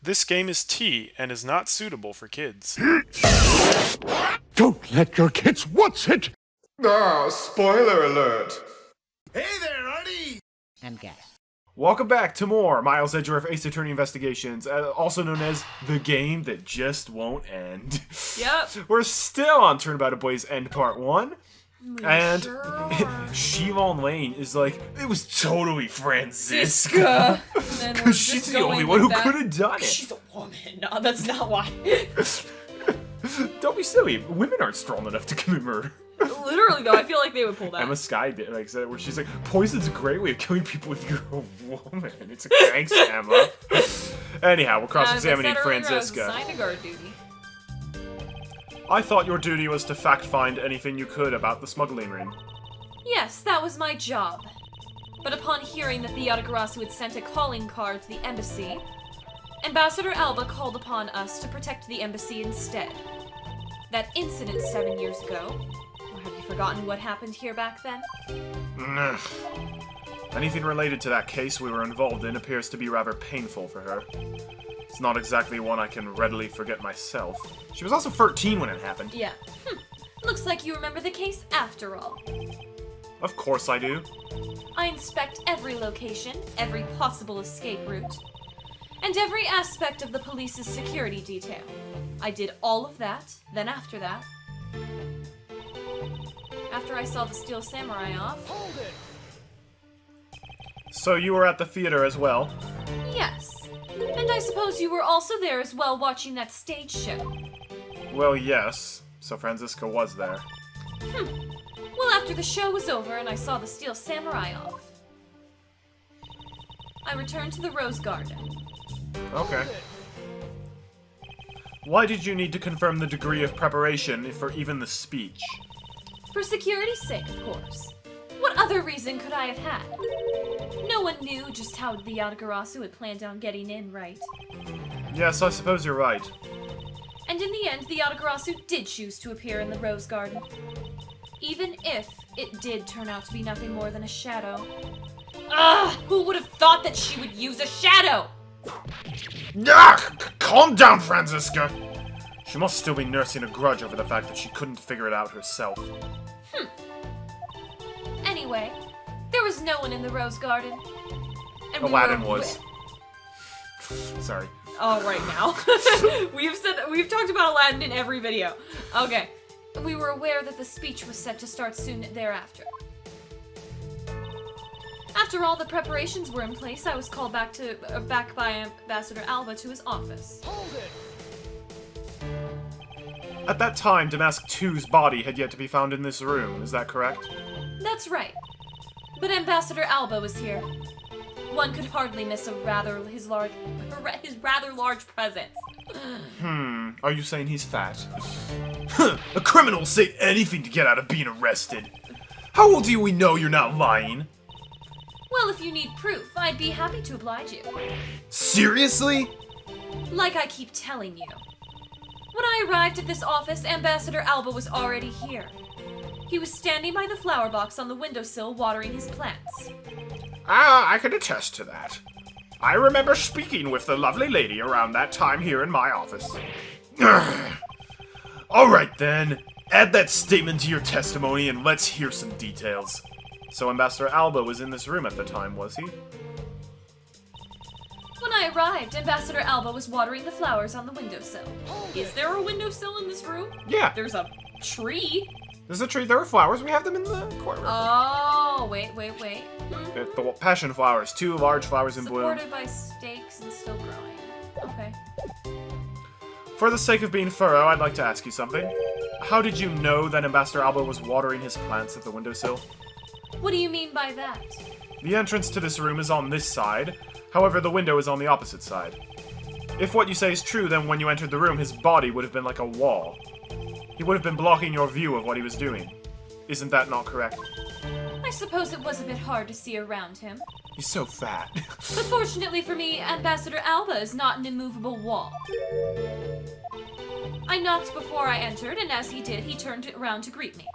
This game is tea and is not suitable for kids. Don't let your kids watch it! Ah, spoiler alert! Hey there, Artie! And gas. Welcome back to more Miles Edgeworth Ace Attorney Investigations, also known as the game that just won't end. Yep. We're still on Turnabout of Boys End Part 1. And Siobhan Lane is like, it was totally Franziska. Because she's the only one who could have done it. She's a woman. No, that's not why. Don't be silly. Women aren't strong enough to commit murder. Literally, though, I feel like they would pull that. Emma Skye did, like said, where she's like, poison's a great way of killing people if you're a woman. It's like, thanks, Emma. Anyhow, we're cross-examining Franziska. I was assigned to guard duty. I thought your duty was to fact-find anything you could about the smuggling ring. Yes, that was my job. But upon hearing that the Yatagarasu had sent a calling card to the embassy, Ambassador Alba called upon us to protect the embassy instead. That incident 7 years ago, or have you forgotten what happened here back then? Ugh. Anything related to that case we were involved in appears to be rather painful for her. It's not exactly one I can readily forget myself. She was also 13 when it happened. Yeah. Looks like you remember the case after all. Of course I do. I inspect every location, every possible escape route, and every aspect of the police's security detail. I did all of that, then after that, after I saw the Steel Samurai off... Hold it! So you were at the theater as well? Yes. And I suppose you were also there as well watching that stage show. Well, yes. So Franziska was there. Well, after the show was over and I saw the Steel Samurai off, I returned to the Rose Garden. Okay. Why did you need to confirm the degree of preparation for even the speech? For security's sake, of course. What other reason could I have had? No one knew just how the Yatagarasu had planned on getting in, right? Yes, I suppose you're right. And in the end, the Yatagarasu did choose to appear in the Rose Garden. Even if it did turn out to be nothing more than a shadow. Ugh! Who would have thought that she would use a shadow? Calm down, Franziska! She must still be nursing a grudge over the fact that she couldn't figure it out herself. Anyway, there was no one in the Rose Garden. And Aladdin was. Sorry. Oh, right now. We've talked about Aladdin in every video. Okay. We were aware that the speech was set to start soon thereafter. After all the preparations were in place, I was called back by Ambassador Alba to his office. Hold it! At that time, Damask II's body had yet to be found in this room, is that correct? That's right. But Ambassador Alba was here. One could hardly miss his rather large presence. Are you saying he's fat? A criminal will say anything to get out of being arrested. How well do we know you're not lying? Well, if you need proof, I'd be happy to oblige you. Seriously? Like I keep telling you. When I arrived at this office, Ambassador Alba was already here. He was standing by the flower box on the windowsill watering his plants. I can attest to that. I remember speaking with the lovely lady around that time here in my office. Alright then, add that statement to your testimony and let's hear some details. So Ambassador Alba was in this room at the time, was he? When I arrived, Ambassador Alba was watering the flowers on the windowsill. Is there a windowsill in this room? Yeah. There's a tree. There's a tree. There are flowers. We have them in the corner. Oh, wait. The passion flowers. 2 large flowers in bloom. Supported by stakes and still growing. Okay. For the sake of being thorough, I'd like to ask you something. How did you know that Ambassador Alba was watering his plants at the windowsill? What do you mean by that? The entrance to this room is on this side. However, the window is on the opposite side. If what you say is true, then when you entered the room, his body would have been like a wall. He would have been blocking your view of what he was doing. Isn't that not correct? I suppose it was a bit hard to see around him. He's so fat. But fortunately for me, Ambassador Alba is not an immovable wall. I knocked before I entered, and as he did, he turned around to greet me,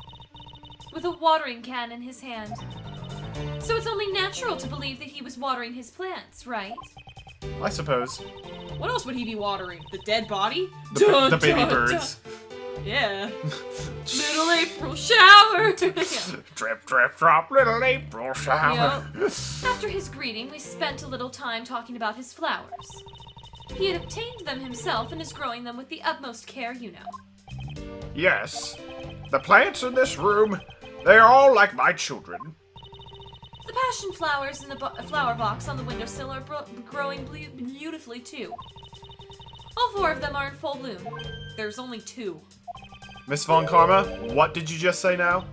with a watering can in his hand. So it's only natural to believe that he was watering his plants, right? I suppose. What else would he be watering? The dead body? The baby birds. Yeah. Little April shower. Drip, drip, drop, little April shower. Yep. After his greeting, we spent a little time talking about his flowers. He had obtained them himself and is growing them with the utmost care, you know. Yes. The plants in this room, they are all like my children. The passion flowers in the flower box on the windowsill are growing beautifully too. All 4 of them are in full bloom. There's only 2. Miss Von Karma, what did you just say now?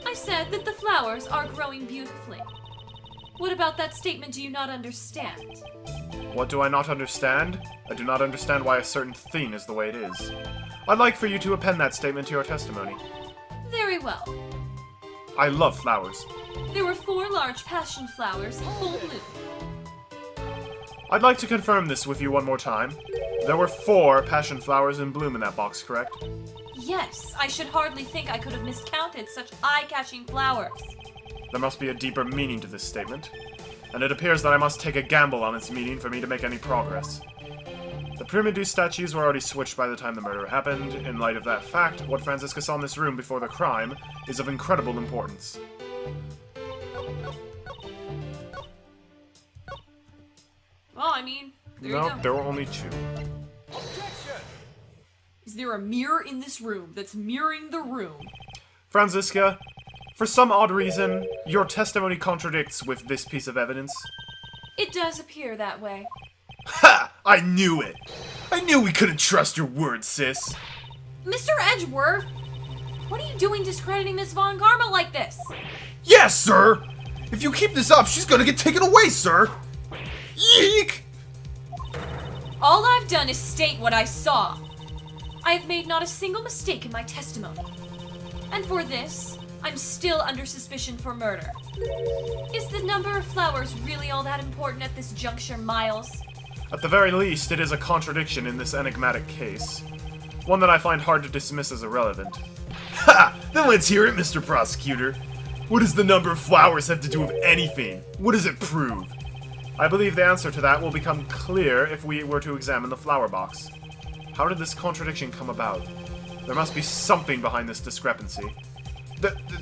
I said that the flowers are growing beautifully. What about that statement do you not understand? What do I not understand? I do not understand why a certain thing is the way it is. I'd like for you to append that statement to your testimony. Very well. I love flowers. There were 4 large passion flowers in full bloom. I'd like to confirm this with you one more time. There were 4 passion flowers in bloom in that box, correct? Yes, I should hardly think I could have miscounted such eye-catching flowers. There must be a deeper meaning to this statement, and it appears that I must take a gamble on its meaning for me to make any progress. The Primidu statues were already switched by the time the murder happened. In light of that fact, what Franziska saw in this room before the crime is of incredible importance. Well, I mean, there you No, go. there were only 2. Is there a mirror in this room that's mirroring the room? Franziska, for some odd reason, your testimony contradicts with this piece of evidence. It does appear that way. Ha! I knew it! I knew we couldn't trust your word, sis! Mr. Edgeworth, what are you doing discrediting Miss Von Karma like this? Yes, sir! If you keep this up, she's gonna get taken away, sir! Yeek! All I've done is state what I saw. I have made not a single mistake in my testimony. And for this, I'm still under suspicion for murder. Is the number of flowers really all that important at this juncture, Miles? At the very least, it is a contradiction in this enigmatic case. One that I find hard to dismiss as irrelevant. Ha! Then let's hear it, Mr. Prosecutor. What does the number of flowers have to do with anything? What does it prove? I believe the answer to that will become clear if we were to examine the flower box. How did this contradiction come about? There must be something behind this discrepancy.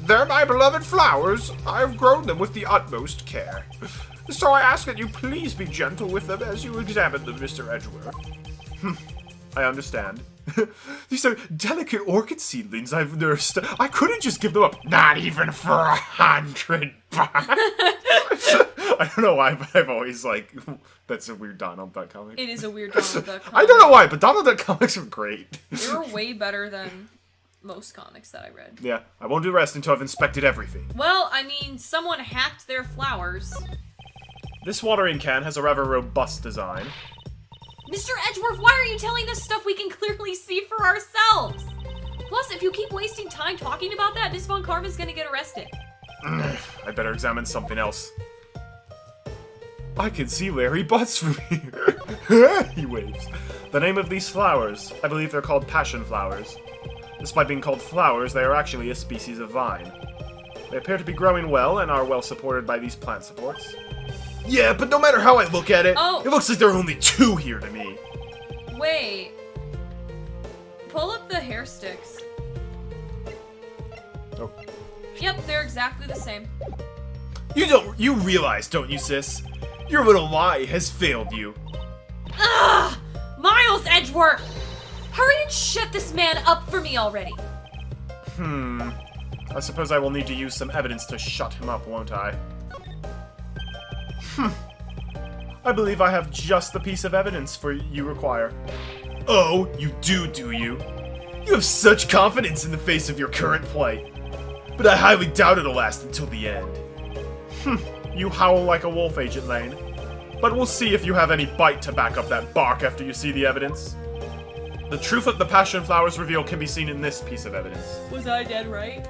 They're my beloved flowers. I've grown them with the utmost care. So I ask that you please be gentle with them as you examine them, Mr. Edgeworth. I understand. These are delicate orchid seedlings I've nursed. I couldn't just give them up, not even for $100. I don't know why, but I've always, like, that's a weird Donald Duck comic. It is a weird Donald Duck comic. I don't know why, but Donald Duck comics are great. They were way better than most comics that I read. Yeah, I won't do rest until I've inspected everything. Well, I mean, someone hacked their flowers. This watering can has a rather robust design. Mr. Edgeworth, why are you telling us stuff we can clearly see for ourselves? Plus, if you keep wasting time talking about that, Miss Von Karma's gonna get arrested. I better examine something else. I can see Larry Butts from here. He waves. The name of these flowers, I believe they're called passion flowers. Despite being called flowers, they are actually a species of vine. They appear to be growing well and are well supported by these plant supports. Yeah, but no matter how I look at it, Oh. it looks like there are only 2 here to me. Wait. Pull up the hair sticks. Oh. Yep, they're exactly the same. You realize, don't you, sis? Your little lie has failed you. Ugh! Miles Edgeworth! Hurry and shut this man up for me already. I suppose I will need to use some evidence to shut him up, won't I? I believe I have just the piece of evidence for you require. Oh, you do you? You have such confidence in the face of your current plight. But I highly doubt it'll last until the end. You howl like a wolf, Agent Lane. But we'll see if you have any bite to back up that bark after you see the evidence. The truth of the passion flowers reveal can be seen in this piece of evidence. Was I dead right?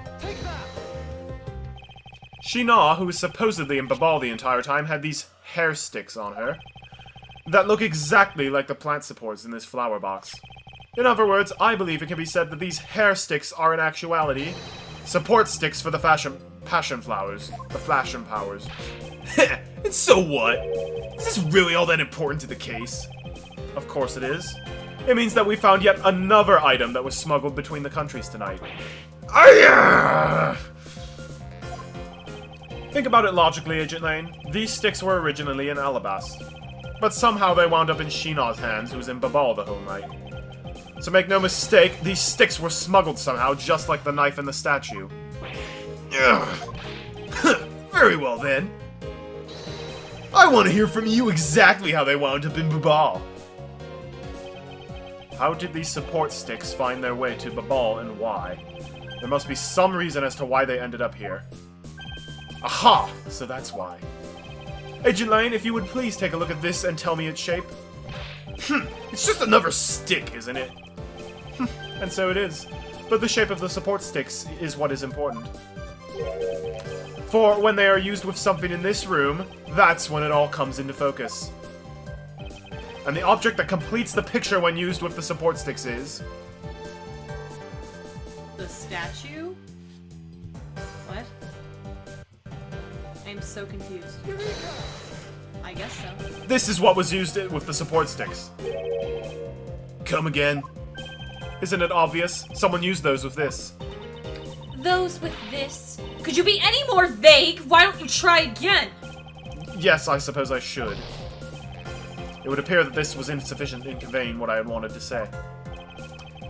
Shina, who was supposedly in Babal the entire time, had these hair sticks on her that look exactly like the plant supports in this flower box. In other words, I believe it can be said that these hair sticks are in actuality support sticks for the passion flowers, the fashion powers. And so what? Is this really all that important to the case? Of course it is. It means that we found yet another item that was smuggled between the countries tonight. Think about it logically, Agent Lane. These sticks were originally in Alabast. But somehow they wound up in Sheenaw's hands, who was in Babal the whole night. So make no mistake, these sticks were smuggled somehow, just like the knife and the statue. Very well then. I want to hear from you exactly how they wound up in Babal. How did these support sticks find their way to Babal and why? There must be some reason as to why they ended up here. Aha! So that's why. Agent Lane, if you would please take a look at this and tell me its shape. It's just another stick, isn't it? And so it is. But the shape of the support sticks is what is important. For when they are used with something in this room, that's when it all comes into focus. And the object that completes the picture when used with the support sticks is... The statue? What? I'm so confused. I guess so. This is what was used with the support sticks. Come again. Isn't it obvious? Someone used those with this. Those with this. Could you be any more vague? Why don't you try again? Yes, I suppose I should. It would appear that this was insufficient in conveying what I had wanted to say.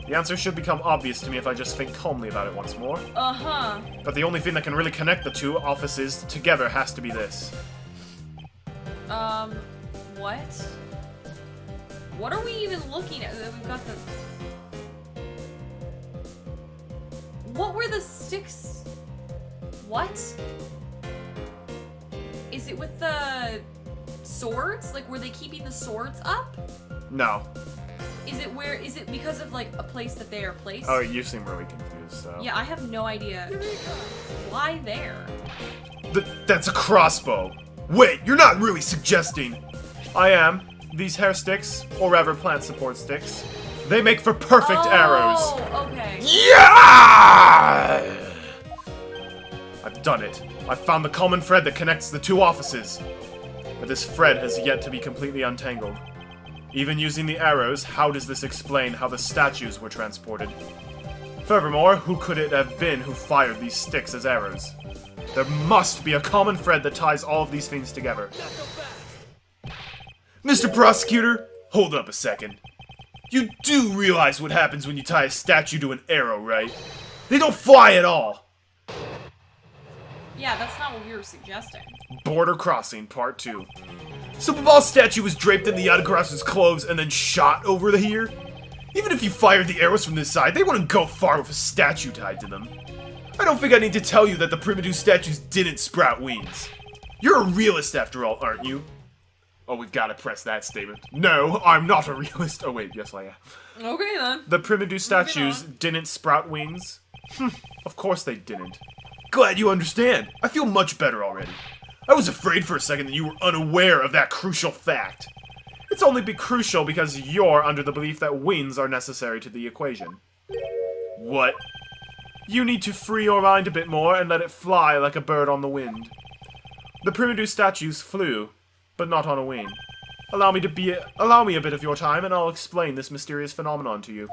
The answer should become obvious to me if I just think calmly about it once more. Uh-huh. But the only thing that can really connect the two offices together has to be this. What? What are we even looking at? We've got the... What were the sticks? What? Is it with the swords? Like, were they keeping the swords up? No. Is it because of, like, a place that they are placed? Oh, you seem really confused, so... Yeah, I have no idea. Why there? That's a crossbow! Wait, you're not really suggesting... I am. These hair sticks, or rather plant support sticks, they make for perfect arrows. Oh, okay. Yeah! I've done it. I've found the common thread that connects the two offices. But this thread has yet to be completely untangled. Even using the arrows, how does this explain how the statues were transported? Furthermore, who could it have been who fired these sticks as arrows? There must be a common thread that ties all of these things together. Mr. Prosecutor, hold up a second. You do realize what happens when you tie a statue to an arrow, right? They don't fly at all! Yeah, that's not what we were suggesting. Border Crossing, Part 2. So Babal's statue was draped in the Yatakarasu's clothes and then shot over here? Even if you fired the arrows from this side, they wouldn't go far with a statue tied to them. I don't think I need to tell you that the primitive statues didn't sprout wings. You're a realist after all, aren't you? Oh, we've got to press that statement. No, I'm not a realist. Oh wait, yes I am. Okay then. The primitive statues didn't sprout wings? Of course they didn't. Glad you understand. I feel much better already. I was afraid for a second that you were unaware of that crucial fact. It's only crucial because you're under the belief that wings are necessary to the equation. What? You need to free your mind a bit more and let it fly like a bird on the wind. The primitive statues flew, but not on a wing. Allow me a bit of your time and I'll explain this mysterious phenomenon to you.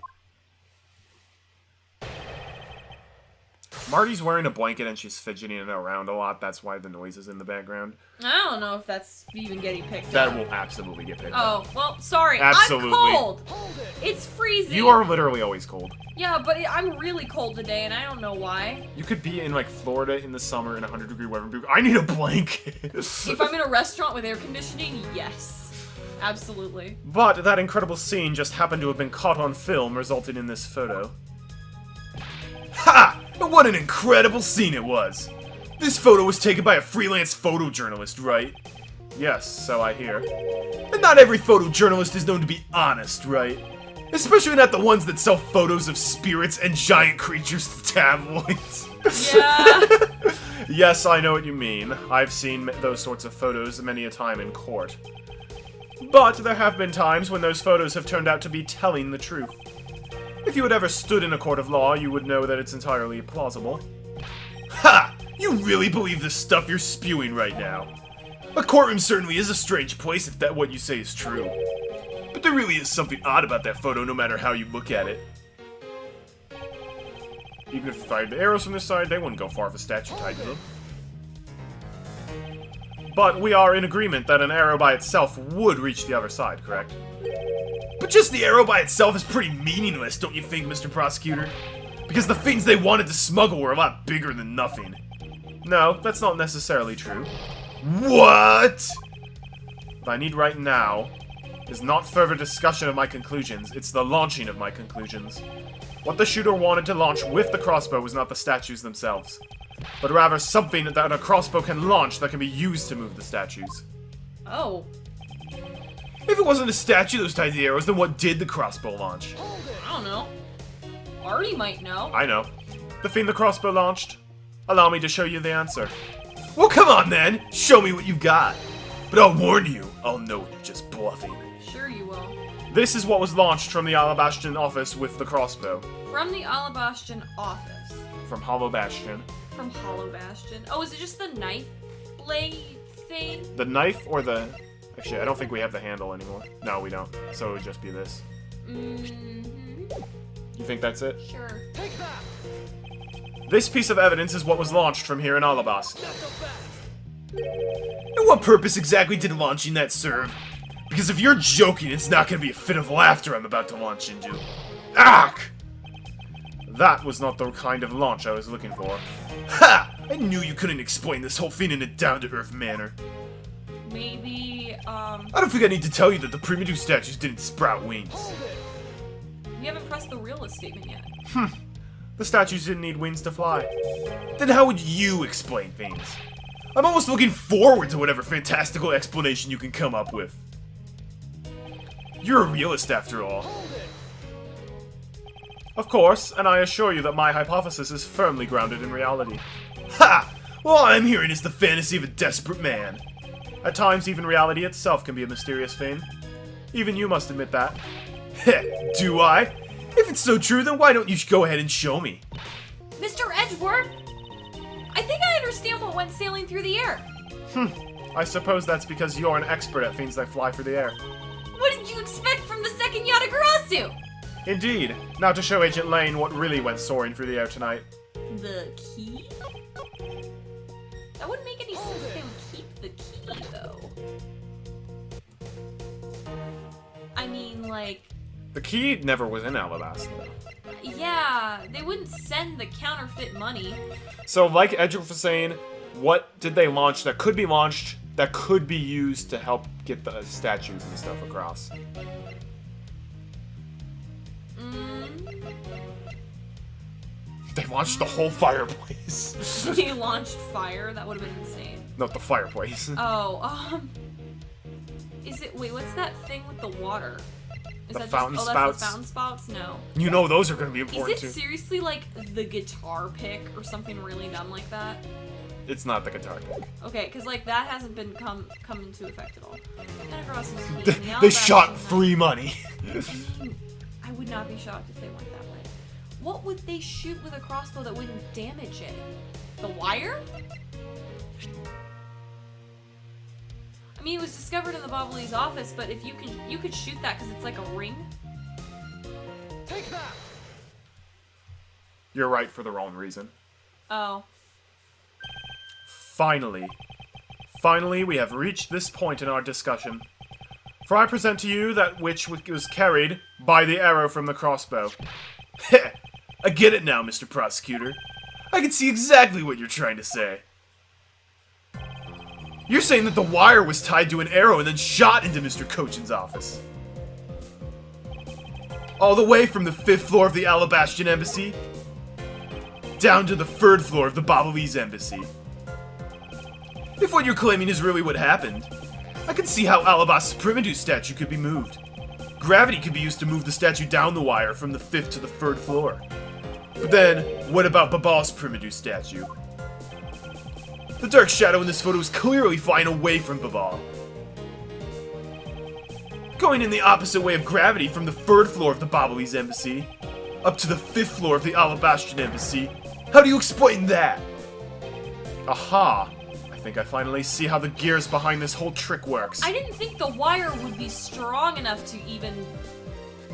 Marty's wearing a blanket and she's fidgeting it around a lot. That's why the noise is in the background. I don't know if that's even getting picked That up. will absolutely get picked up. Oh, well, sorry. Absolutely. I'm cold. It's freezing. You are literally always cold. Yeah, but I'm really cold today, and I don't know why. You could be in, like, Florida in the summer in 100-degree weather. I need a blanket. If I'm in a restaurant with air conditioning, yes. Absolutely. But that incredible scene just happened to have been caught on film, resulting in this photo. Ha! And what an incredible scene it was! This photo was taken by a freelance photojournalist, right? Yes, so I hear. And not every photojournalist is known to be honest, right? Especially not the ones that sell photos of spirits and giant creatures to tabloids. Yeah. Yes, I know what you mean. I've seen those sorts of photos many a time in court. But there have been times when those photos have turned out to be telling the truth. If you had ever stood in a court of law, you would know that it's entirely plausible. Ha! You really believe the stuff you're spewing right now? A courtroom certainly is a strange place if that what you say is true. But there really is something odd about that photo no matter how you look at it. Even if I had the arrows from this side, they wouldn't go far if a statue tied to them. But we are in agreement that an arrow by itself would reach the other side, correct? But just the arrow by itself is pretty meaningless, don't you think, Mr. Prosecutor? Because the things they wanted to smuggle were a lot bigger than nothing. No, that's not necessarily true. What? What I need right now is not further discussion of my conclusions, it's the launching of my conclusions. What the shooter wanted to launch with the crossbow was not the statues themselves, but rather something that a crossbow can launch that can be used to move the statues. Oh. If it wasn't a statue that was tied to the arrows, then what did the crossbow launch? I don't know. Artie might know. I know. The thing the crossbow launched? Allow me to show you the answer. Well, come on then! Show me what you've got! But I'll warn you, I'll know you're just bluffing. Sure you will. This is what was launched from the Alabastion office with the crossbow. From the Alabastion office. From Hollow Bastion. From Hollow Bastion. Oh, is it just the knife blade thing? The knife or the... Actually, I don't think we have the handle anymore. No, we don't. So it would just be this. Mm-hmm. You think that's it? Sure. This piece of evidence is what was launched from here in Alabast. And what purpose exactly did launching that serve? Because if you're joking, it's not going to be a fit of laughter I'm about to launch into. Ark! That was not the kind of launch I was looking for. Ha! I knew you couldn't explain this whole thing in a down-to-earth manner. Maybe, I don't think I need to tell you that the primitive statues didn't sprout wings. we haven't pressed the realist statement yet. The statues didn't need wings to fly. Then how would you explain things? I'm almost looking forward to whatever fantastical explanation you can come up with. You're a realist after all. Of course, and I assure you that my hypothesis is firmly grounded in reality. Ha! Well, all I'm hearing is the fantasy of a desperate man. At times, even reality itself can be a mysterious thing. Even you must admit that. Heh, do I? If it's so true, then why don't you go ahead and show me? Mr. Edgeworth, I think I understand what went sailing through the air. I suppose that's because you're an expert at things that fly through the air. What did you expect from the second Yatagarasu? Indeed. Now to show Agent Lane what really went soaring through the air tonight. The key? That wouldn't make any sense if they would keep the key, though. I mean, like... The key never was in Alabasta. Yeah, they wouldn't send the counterfeit money. So, like Edgeworth was saying, what did they launch that could be launched, that could be used to help get the statues and stuff across? They launched the whole fireplace. They launched fire? That would have been insane. Not the fireplace. Oh, is it... Wait, what's that thing with the water? Is The that fountain just, spouts. That's the fountain spouts? No. You know those are going to be Is important it too. seriously like the guitar pick or something really dumb like that? It's not the guitar pick. Okay, because like that hasn't been come into effect at all. They shot free money. I would not be shocked if they went that way. What would they shoot with a crossbow that wouldn't damage it? The wire? I mean, it was discovered in the Bobbly's office, but if you could shoot that because it's like a ring. You're right for the wrong reason. Oh. Finally, we have reached this point in our discussion. For I present to you that which was carried by the arrow from the crossbow. Heh! I get it now, Mr. Prosecutor. I can see exactly what you're trying to say. You're saying that the wire was tied to an arrow and then shot into Mr. Cochin's office. All the way from the 5th floor of the Alabastion Embassy down to the 3rd floor of the Bobbly's Embassy. If what you're claiming is really what happened, I can see how Alabast's Primidu statue could be moved. Gravity could be used to move the statue down the wire from the 5th to the 3rd floor. But then, what about Babal's Primidu statue? The dark shadow in this photo is clearly flying away from Babal. Going in the opposite way of gravity from the 3rd floor of the Bobbly's Embassy up to the 5th floor of the Alabastion Embassy. How do you explain that? Aha! I think I finally see how the gears behind this whole trick works. I didn't think the wire would be strong enough to even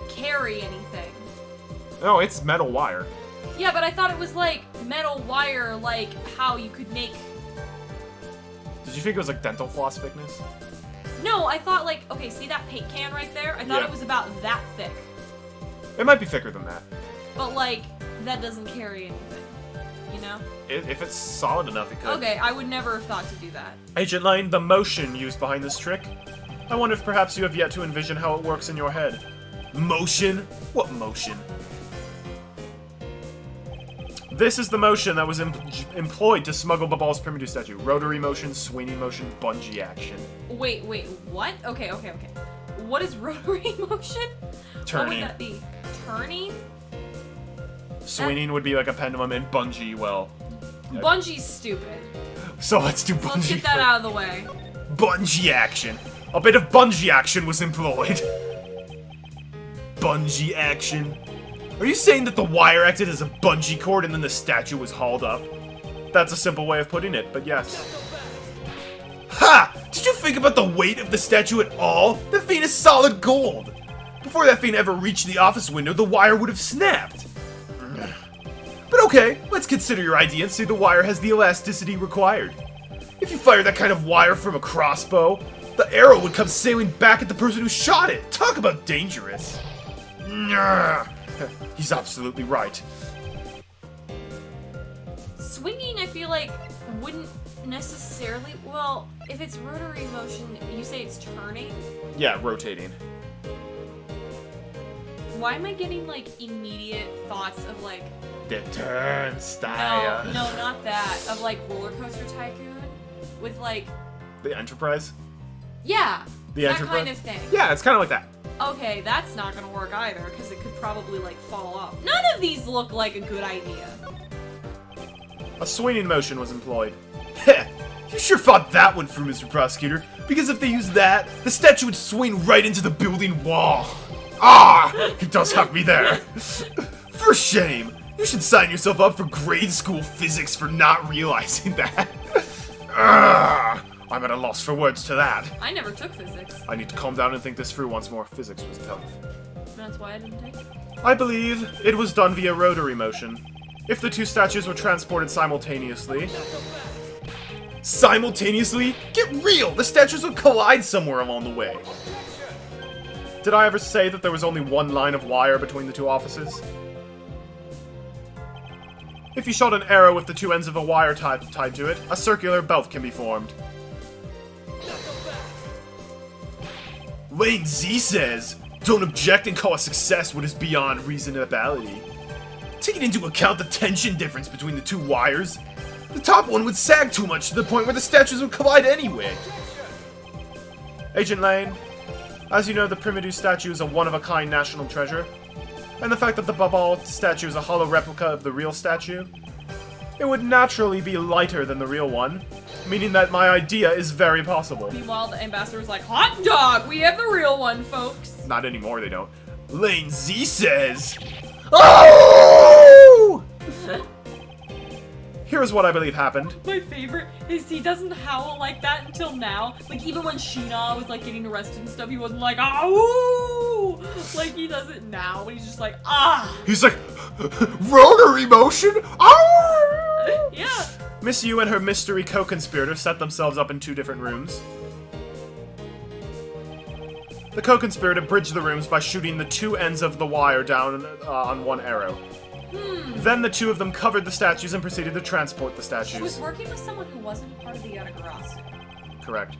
carry anything. No, it's metal wire. Yeah, but I thought it was like metal wire, like how you could make... Did you think it was like dental floss thickness? No, I thought like, okay, see that paint can right there? I thought Yeah. it was about that thick. It might be thicker than that. But like, that doesn't carry anything, you know? If it's solid enough, it could. Okay, I would never have thought to do that. Agent Lane, the motion used behind this trick. I wonder if perhaps you have yet to envision how it works in your head. Motion? What motion? This is the motion that was employed to smuggle Babal's Primitive statue. Rotary motion, swinging motion, bungee action. Wait, what? Okay. What is rotary motion? Turning. What would that be? Turning? Swinging would be like a pendulum, and bungee, well. Bungee's stupid. So let's do Let's bungee. get that out of the way. Bungee action. A bit of bungee action was employed. Bungee action. Are you saying that the wire acted as a bungee cord and then the statue was hauled up? That's a simple way of putting it, but yes. Ha! Did you think about the weight of the statue at all? That thing is solid gold. Before that thing ever reached the office window, the wire would have snapped. But okay, let's consider your idea and say the wire has the elasticity required. If you fire that kind of wire from a crossbow, the arrow would come sailing back at the person who shot it. Talk about dangerous. He's absolutely right. Swinging, I feel like, wouldn't necessarily... Well, if it's rotary motion, you say it's turning? Yeah, rotating. Why am I getting, like, immediate thoughts of, like... The turnstile. No, not that. Of, like, Roller Coaster Tycoon? With, like... The Enterprise? Yeah! The that Enterprise? kind of thing. Yeah, it's kind of like that. Okay, that's not gonna work either, because it could probably, like, fall off. None of these look like a good idea. A swinging motion was employed. Heh! You sure fought that one through, Mr. Prosecutor, because if they used that, the statue would swing right into the building wall. Ah! He does have me there. For shame! You should sign yourself up for grade school physics for not realizing that. I'm at a loss for words to that. I never took physics. I need to calm down and think this through once more. Physics was tough. That's why I didn't take it. I believe it was done via rotary motion. If the two statues were transported simultaneously... Simultaneously? Get real! The statues would collide somewhere along the way. Did I ever say that there was only one line of wire between the two offices? If you shot an arrow with the two ends of a wire tied to it, a circular belt can be formed. Lane Z says, don't object and call a success what is beyond reasonability. Taking into account the tension difference between the two wires, the top one would sag too much to the point where the statues would collide anyway. Agent Lane, as you know, the Primitive statue is a one-of-a-kind national treasure, and the fact that the Babal statue is a hollow replica of the real statue, it would naturally be lighter than the real one, meaning that my idea is very possible. Meanwhile, the ambassador's like, hot dog! We have the real one, folks! Not anymore, they don't. Lane Z says... Oh! Here's what I believe happened. My favorite is he doesn't howl like that until now. Like, even when Sheena was, like, getting arrested and stuff, he wasn't like, "Ow!" Like, he does it now, but he's just like, ah! He's like, rotary motion? Oh! Yeah. Miss Yu and her mystery co-conspirator set themselves up in two different rooms. The co-conspirator bridged the rooms by shooting the two ends of the wire down on one arrow. Then the two of them covered the statues and proceeded to transport the She was statues. working with someone who wasn't part of the Yatagarasu. Correct.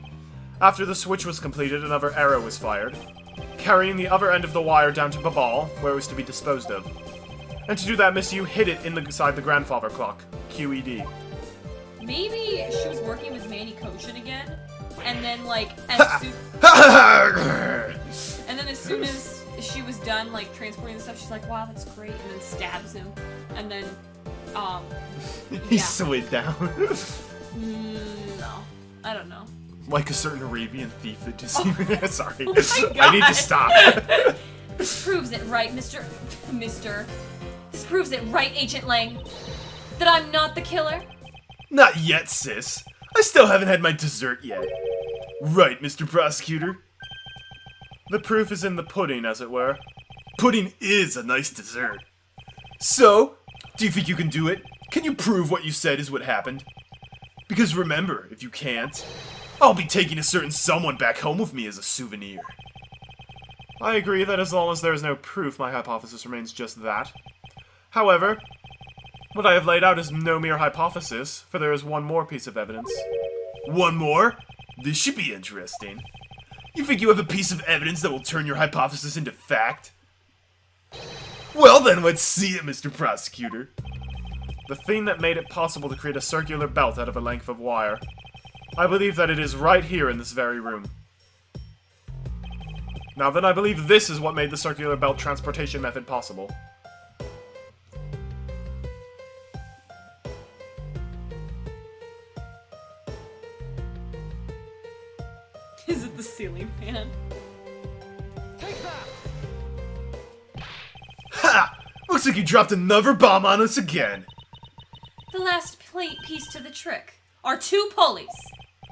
After the switch was completed, another arrow was fired, carrying the other end of the wire down to Babal, where it was to be disposed of. And to do that, Miss Yu hid it inside the grandfather clock, QED. Maybe she was working with Manny Koshin again, and then, like, as soon as she was done, like, transporting the stuff, she's like, wow, that's great, and then stabs him, and then, He yeah. slid down. No. I don't know. Like a certain Arabian thief that deceived. Sorry. Oh my I need to God. stop. This proves it, right, Mr. This proves it, right, Agent Lang? That I'm not the killer? Not yet, sis. I still haven't had my dessert yet. Right, Mr. Prosecutor? The proof is in the pudding, as it were. Pudding is a nice dessert. So, do you think you can do it? Can you prove what you said is what happened? Because remember, if you can't, I'll be taking a certain someone back home with me as a souvenir. I agree that as long as there is no proof, my hypothesis remains just that. However, what I have laid out is no mere hypothesis, for there is one more piece of evidence. One more? This should be interesting. You think you have a piece of evidence that will turn your hypothesis into fact? Well then, let's see it, Mr. Prosecutor. The thing that made it possible to create a circular belt out of a length of wire. I believe that it is right here in this very room. Now then, I believe this is what made the circular belt transportation method possible. Is it the ceiling fan? Ha! Looks like you dropped another bomb on us again. The last piece to the trick are 2 pulleys.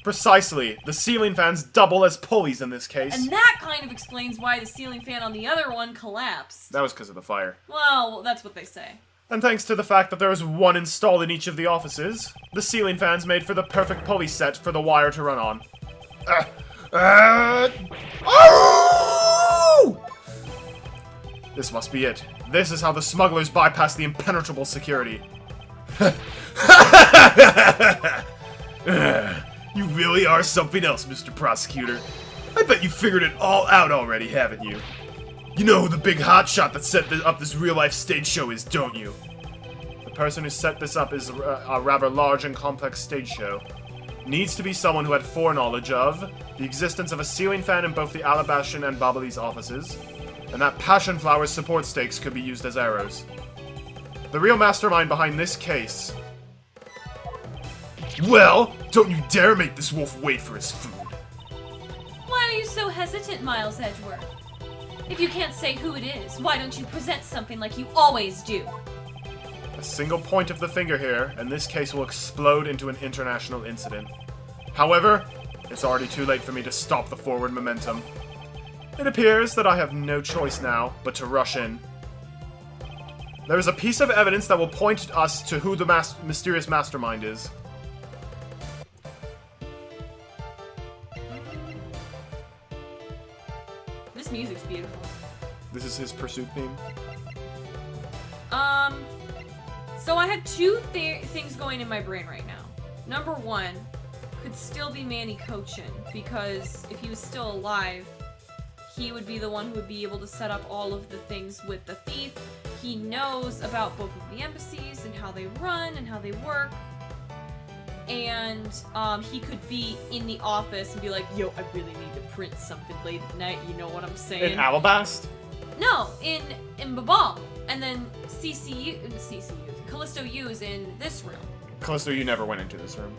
Precisely. The ceiling fans double as pulleys in this case. And that kind of explains why the ceiling fan on the other one collapsed. That was because of the fire. Well, that's what they say. And thanks to the fact that there is one installed in each of the offices, the ceiling fans made for the perfect pulley set for the wire to run on. Oh! This must be it. This is how the smugglers bypass the impenetrable security. You really are something else, Mr. Prosecutor. I bet you figured it all out already, haven't you? You know who the big hotshot that set up this real-life stage show is, don't you? The person who set this up is a rather large and complex stage show. Needs to be someone who had foreknowledge of the existence of a ceiling fan in both the Alabastion and Bobbly's offices, and that passion flowers support stakes could be used as arrows. The real mastermind behind this case... Well, don't you dare make this wolf wait for his food. Why are you so hesitant, Miles Edgeworth? If you can't say who it is, why don't you present something like you always do? A single point of the finger here, and this case will explode into an international incident. However, it's already too late for me to stop the forward momentum. It appears that I have no choice now but to rush in. There is a piece of evidence that will point us to who the mysterious mastermind is. This music's beautiful. This is his pursuit theme. So I have 2 things going in my brain right now. Number 1 could still be Manny Cochin, because if he was still alive, he would be the one who would be able to set up all of the things with the thief. He knows about both of the embassies and how they run and how they work. And he could be in the office and be like, yo, I really need to print something late at night, you know what I'm saying? In Alabast? No, in Babal. And then Callisto U is in this room. Callisto, you never went into this room.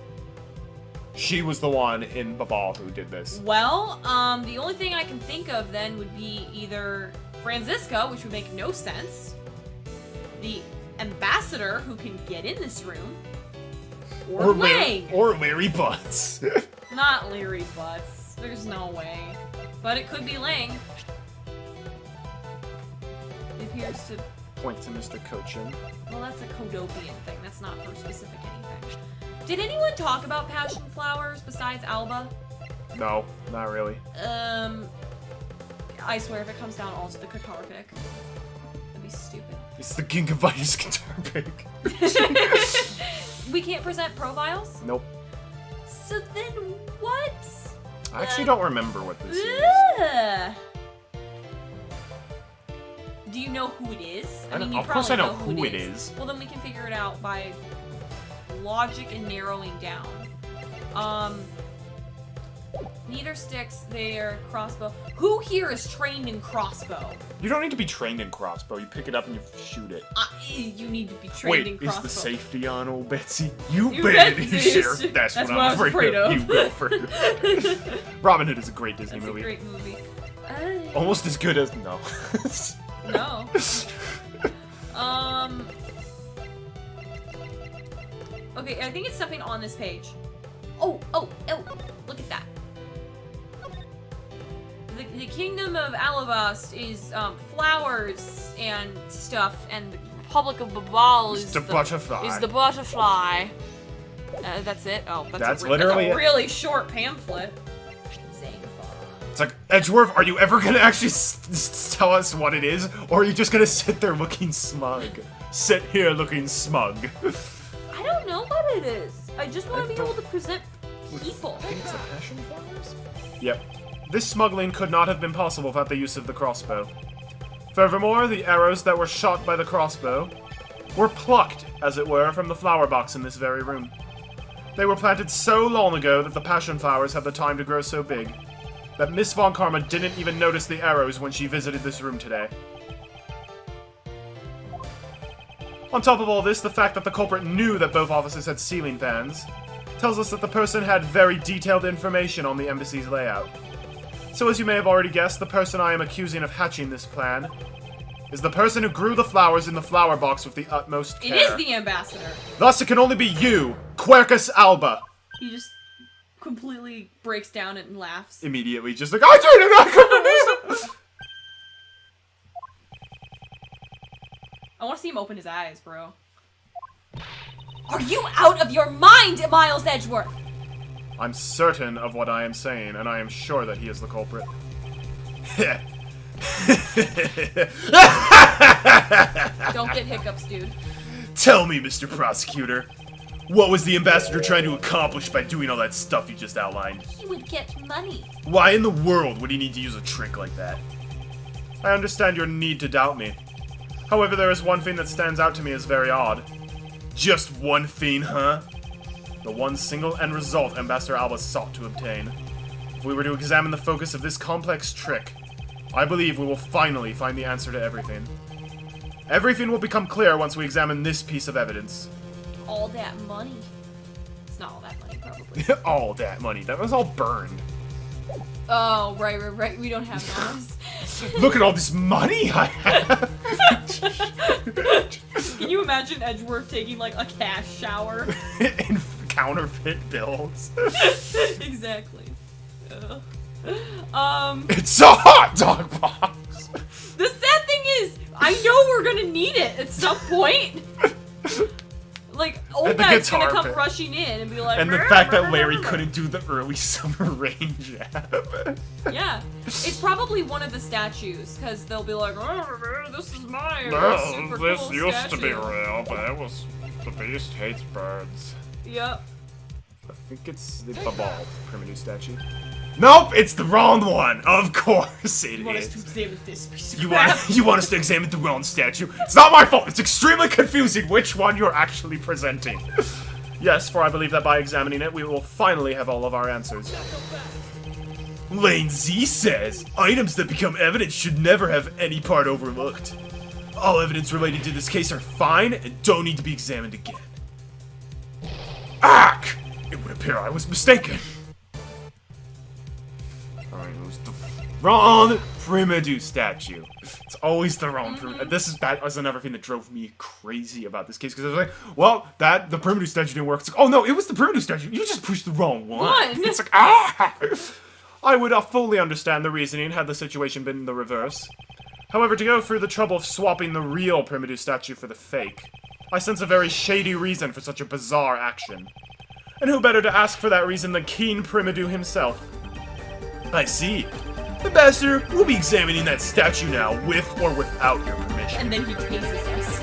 She was the one in Babal who did this. Well, the only thing I can think of then would be either Franziska, which would make no sense, the ambassador who can get in this room, or Lang. Or Larry Butts. Not Larry Butts. There's no way. But it could be Lang. It appears to... Point to Mr. Cochin. Well, that's a Kodopian thing. That's not for specific anything. Did anyone talk about passion flowers besides Alba? No, not really. I swear if it comes down all to the guitar pick, that'd be stupid. It's the Gingivitis guitar pick. We can't present profiles? Nope. So then what? I actually don't remember what this is. Ugh. Do you know who it is? I don't- you of course I probably know who it is. Well, then we can figure it out by logic and narrowing down. Neither sticks, they're crossbow. Who here is trained in crossbow? You don't need to be trained in crossbow. You pick it up and you shoot it. You need to be trained in Wait, is crossbow. the safety on, old Betsy? You You bet bet it it is, is. Sheriff. That's what I'm afraid of. You go first. Robin Hood is a great Disney That's movie. a great movie. Almost as good as... No. No. Okay, I think it's something on this page. Oh, look at that. The kingdom of Alabast is flowers and stuff, and the Republic of Babal is the butterfly. Is the butterfly. That's it. Oh, That's that's literally a it. really short pamphlet. It's like, Edgeworth, are you ever gonna actually tell us what it is? Or are you just gonna sit there looking smug? Sit here looking smug. I don't know what it is. I just want to be able to present people. It's the passion flowers? Yep. This smuggling could not have been possible without the use of the crossbow. Furthermore, the arrows that were shot by the crossbow were plucked, as it were, from the flower box in this very room. They were planted so long ago that the passion flowers had the time to grow so big that Miss Von Karma didn't even notice the arrows when she visited this room today. On top of all this, the fact that the culprit knew that both offices had ceiling fans tells us that the person had very detailed information on the embassy's layout. So as you may have already guessed, the person I am accusing of hatching this plan is the person who grew the flowers in the flower box with the utmost care. It is the ambassador. Thus, it can only be you, Quercus Alba. He just completely breaks down and laughs. Immediately, just like, I did it! I want to see him open his eyes, bro. Are you out of your mind, Miles Edgeworth? I'm certain of what I am saying, and I am sure that he is the culprit. Don't get hiccups, dude. Tell me, Mr. Prosecutor, what was the ambassador trying to accomplish by doing all that stuff you just outlined? He would get money. Why in the world would he need to use a trick like that? I understand your need to doubt me. However, there is one thing that stands out to me as very odd. Just one thing, huh? The one single end result Ambassador Alba sought to obtain. If we were to examine the focus of this complex trick, I believe we will finally find the answer to everything. Everything will become clear once we examine this piece of evidence. All that money. It's not all that money, probably. All that money. That was all burned. Oh, right. We don't have those. Look at all this money I have! Can you imagine Edgeworth taking, like, a cash shower? In counterfeit bills. Exactly. It's a hot dog box! The sad thing is, I know we're gonna need it at some point. Like, old guy's gonna guitar come pick. rushing in and be like, And the fact that Larry couldn't do the early summer rain jab. Yeah, it's probably one of the statues, because they'll be like, oh, this is mine. Super This cool used to be statue. real, but it was... The beast hates birds. Yep. I think it's the Babal primitive statue. Nope, it's the wrong one. Of course it You want us to is. examine this piece of You crap? want us to examine the wrong statue? It's not my fault. It's extremely confusing which one you're actually presenting. Yes, for I believe that by examining it, we will finally have all of our answers. Lane Z says, items that become evidence should never have any part overlooked. All evidence related to this case are fine and don't need to be examined again. Ack! It would appear I was mistaken. Alright, it was the wrong Primedu statue. It's always the wrong Primedu. That was another thing that drove me crazy about this case, because I was like, well, the Primedu statue didn't work. It's like, oh no, it was the Primedu statue. You just pushed the wrong one. It's like, ah! I would fully understand the reasoning had the situation been the reverse. However, to go through the trouble of swapping the real Primedu statue for the fake, I sense a very shady reason for such a bizarre action. And who better to ask for that reason than Keen Primedu himself? I see. The Ambassador will be examining that statue now, with or without your permission. And then he cases us.